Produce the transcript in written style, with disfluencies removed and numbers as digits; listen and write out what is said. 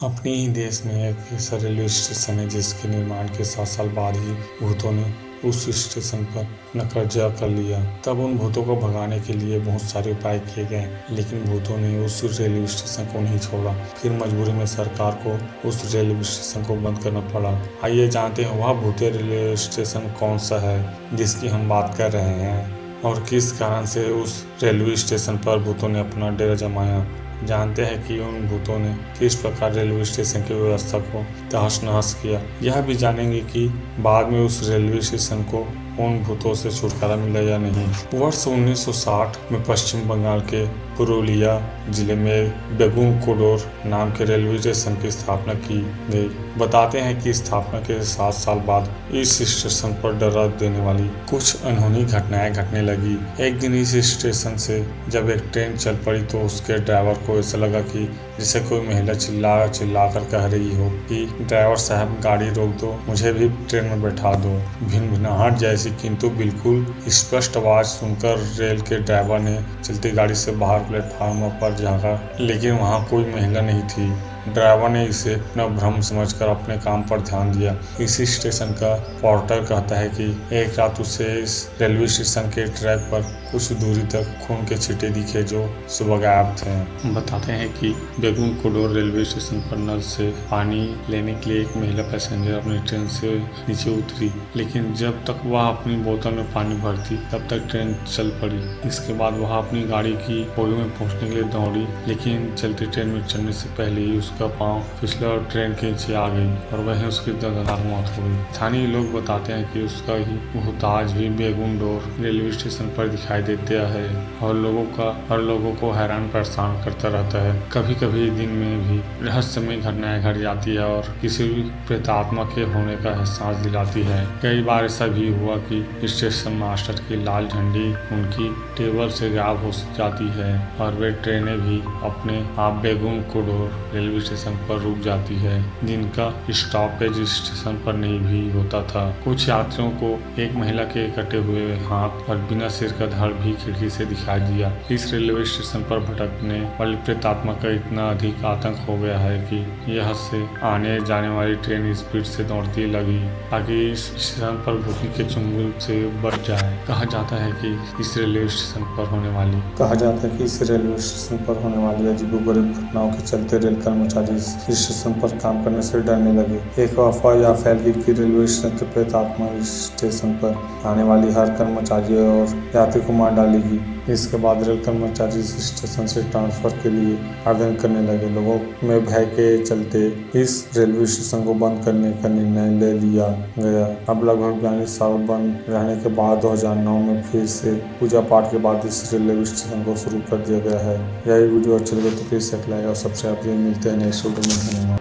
अपने ही देश में एक ऐसा रेलवे स्टेशन है जिसके निर्माण के 7 साल बाद ही भूतों ने उस स्टेशन पर अपना कब्जा कर लिया। तब उन भूतों को भगाने के लिए बहुत सारे उपाय किए गए, लेकिन भूतों ने उस रेलवे स्टेशन को नहीं छोड़ा। फिर मजबूरी में सरकार को उस रेलवे स्टेशन को बंद करना पड़ा। आइए जानते हैं वह भूतिया रेलवे स्टेशन कौन सा है जिसकी हम बात कर रहे हैं और किस कारण से उस रेलवे स्टेशन पर भूतों ने अपना डेरा जमाया। जानते हैं कि उन भूतों ने किस प्रकार रेलवे स्टेशन की व्यवस्था को तहस नहस किया। यह भी जानेंगे कि बाद में उस रेलवे स्टेशन को उन भूतों से छुटकारा मिला या नहीं। वर्ष 1960 में पश्चिम बंगाल के पुरुलिया जिले में बेगुनकोडोर नाम के रेलवे स्टेशन की स्थापना की गई। बताते हैं कि स्थापना के 7 साल बाद इस स्टेशन पर डरा देने वाली कुछ अनहोनी घटनाएं घटने लगी। एक दिन इस स्टेशन से जब एक ट्रेन चल पड़ी तो उसके ड्राइवर को ऐसा लगा कि जैसे कोई महिला चिल्ला कर कह रही हो कि ड्राइवर साहब गाड़ी रोक दो, मुझे भी ट्रेन में बैठा दो। भिनभिनाहट जैसी किंतु बिल्कुल स्पष्ट आवाज सुनकर रेल के ड्राइवर ने चलती गाड़ी से बाहर प्लेटफार्म पर झांका, लेकिन वहां कोई महिला नहीं थी। ड्राइवर ने इसे अपना भ्रम समझकर अपने काम पर ध्यान दिया। इसी स्टेशन का पोर्टर कहता है कि एक रात उसे इस रेलवे स्टेशन के ट्रैक पर कुछ दूरी तक खून के छींटे दिखे जो सुबह गायब थे। बताते हैं कि बेगुनकोडोर रेलवे स्टेशन पर नल से पानी लेने के लिए एक महिला पैसेंजर अपनी ट्रेन से नीचे उतरी, लेकिन जब तक वह अपनी बोतल में पानी भरती तब तक ट्रेन चल पड़ी। इसके बाद वह अपनी गाड़ी की पोल में पहुंचने के लिए दौड़ी, लेकिन चलती ट्रेन में चढ़ने से पहले ही उसका पांव फिसला और ट्रेन के नीचे आ गई और वहीं उसकी दर्दनाक मौत हो गई। स्थानीय लोग बताते हैं कि उसका ही भूत आज भी बेगुनडोर रेलवे स्टेशन पर दिखाई देता है और लोगों को हैरान परेशान करता रहता है। कभी कभी दिन में भी रहस्यमय घटनाएं घट जाती है और किसी भी प्रेतात्मा के होने का एहसास दिलाती है। कई बार ऐसा भी हुआ कि स्टेशन मास्टर की लाल झंडी उनकी टेबल से गायब हो जाती है और वे ट्रेनें भी अपने आप बेगुनकोडोर रेलवे स्टेशन पर रुक जाती है। दिन का स्टॉपेज स्टेशन पर नहीं भी होता था। कुछ यात्रियों को एक महिला के कटे हुए हाथ और बिना सिर का धड़ भी खिड़की से दिखाई दिया। इस रेलवे स्टेशन पर भटकने वाली प्रेतात्मा का इतना अधिक आतंक हो गया है कि यह से आने जाने वाली ट्रेन स्पीड से दौड़ती लगी ताकि इस स्टेशन पर भूतनी के चुंगल से बच जाए। कहा जाता है कि इस रेलवे स्टेशन पर होने वाली अजीबोगरीब घटनाओं के चलते रेल कर्मचारी इस स्टेशन पर काम करने से डरने लगे। एक अफवाह यह फैल गई कि रेलवे स्टेशन के प्रेतात्मा इस स्टेशन पर आने वाली हर कर्मचारी और यात्री को मार डालेगी। इसके बाद रेल कर्मचारी इस स्टेशन से ट्रांसफर के लिए आवेदन करने लगे। लोगों में भय के चलते इस रेलवे स्टेशन को बंद करने का निर्णय ले लिया गया। अब लगभग 42 साल बंद रहने के बाद 2009 में फिर से पूजा पाठ के बाद इस रेलवे स्टेशन को शुरू कर दिया गया है। यही वीडियो अच्छी लगे तो प्लीज लाइक और सब्सक्राइब। मिलते हैं नेक्स्ट वीडियो में। धन्यवाद।